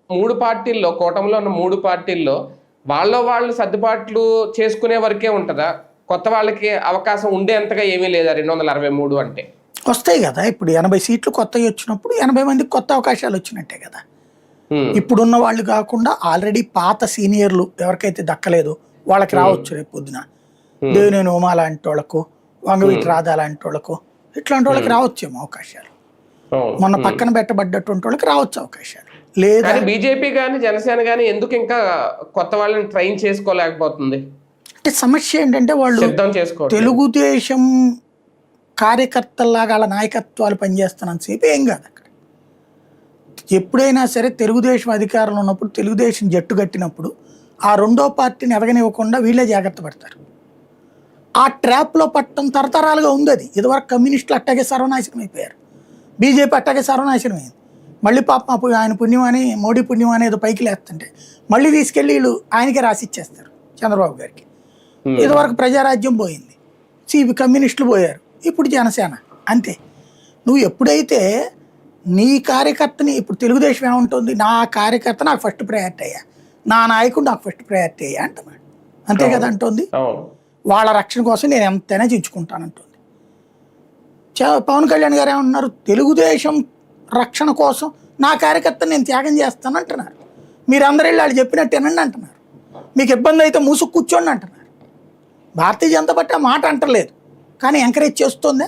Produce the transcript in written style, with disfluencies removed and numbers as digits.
మూడు పార్టీల్లో, కూటమిలో ఉన్న మూడు పార్టీల్లో వాళ్ళు సర్దుబాట్లు చేసుకునే వరకే ఉంటుందా? కొత్త వాళ్ళకి అవకాశం ఉండేంతగా ఏమీ లేదా 263 అంటే? వస్తాయి కదా. ఇప్పుడు 80 సీట్లు కొత్తవి వచ్చినప్పుడు 80 మందికి కొత్త అవకాశాలు వచ్చినట్టే కదా. ఇప్పుడున్న వాళ్ళు కాకుండా ఆల్రెడీ పాత సీనియర్లు ఎవరికైతే దక్కలేదో వాళ్ళకి రావచ్చు రేపు పొద్దున. దేవినేని ఉమా లాంటి వాళ్ళకు, వంగవీటి రాధా లాంటి వాళ్ళకు, ఇట్లాంటి వాళ్ళకి రావచ్చేమో అవకాశాలు. మొన్న పక్కన పెట్టబడ్డటువంటి వాళ్ళకి రావచ్చు అవకాశాలు. లేదా బీజేపీ కానీ జనసేన కానీ ఎందుకు ఇంకా కొత్త వాళ్ళని ట్రైన్ చేసుకోలేకపోతుంది అంటే సమస్య ఏంటంటే వాళ్ళు తెలుగుదేశం కార్యకర్తల్లాగా వాళ్ళ నాయకత్వాలు పనిచేస్తున్నంతసేపు ఏం కాదు. అక్కడ ఎప్పుడైనా సరే తెలుగుదేశం అధికారంలో ఉన్నప్పుడు, తెలుగుదేశం జట్టు కట్టినప్పుడు ఆ రెండో పార్టీని ఎదగనివ్వకుండా వీళ్ళే జాగ్రత్త పడతారు. ఆ ట్రాప్లో పట్టడం తరతరాలుగా ఉంది. అది ఇదివరకు కమ్యూనిస్టులు అట్టాగే సర్వనాశనం అయిపోయారు, బీజేపీ అట్టాగే సర్వనాశనం అయింది. మళ్ళీ పాపం ఆయన పుణ్యమని, మోడీ పుణ్యమని ఏదో పైకి లేస్తుంటే మళ్ళీ తీసుకెళ్ళి వీళ్ళు ఆయనకే రాసిచ్చేస్తారు చంద్రబాబు గారికి. ఇదివరకు ప్రజారాజ్యం పోయింది, కమ్యూనిస్టులు పోయారు, ఇప్పుడు జనసేన. అంతే. నువ్వు ఎప్పుడైతే నీ కార్యకర్తని, ఇప్పుడు తెలుగుదేశం ఏముంటుంది, నా కార్యకర్త నాకు ఫస్ట్ ప్రయారిటీ అయ్యా, నా నాయకుడు నాకు ఫస్ట్ ప్రయారిటీ అయ్యా అంటున్నాడు. అంతే కదా అంటుంది. వాళ్ళ రక్షణ కోసం నేను ఎంతైనా చించుకుంటానంటుంది. పవన్ కళ్యాణ్ గారు ఏమంటున్నారు, తెలుగుదేశం రక్షణ కోసం నా కార్యకర్తను నేను త్యాగం చేస్తాను అంటున్నారు. మీరందరూ వెళ్ళి వాళ్ళు చెప్పినట్టేనండి అంటున్నారు. మీకు ఇబ్బంది అయితే మూసుకు కూర్చోండి అంటున్నారు. భారతీయ జనతా పార్టీ ఆ మాట అంటలేదు, కానీ ఎంకరేజ్ చేస్తుందే.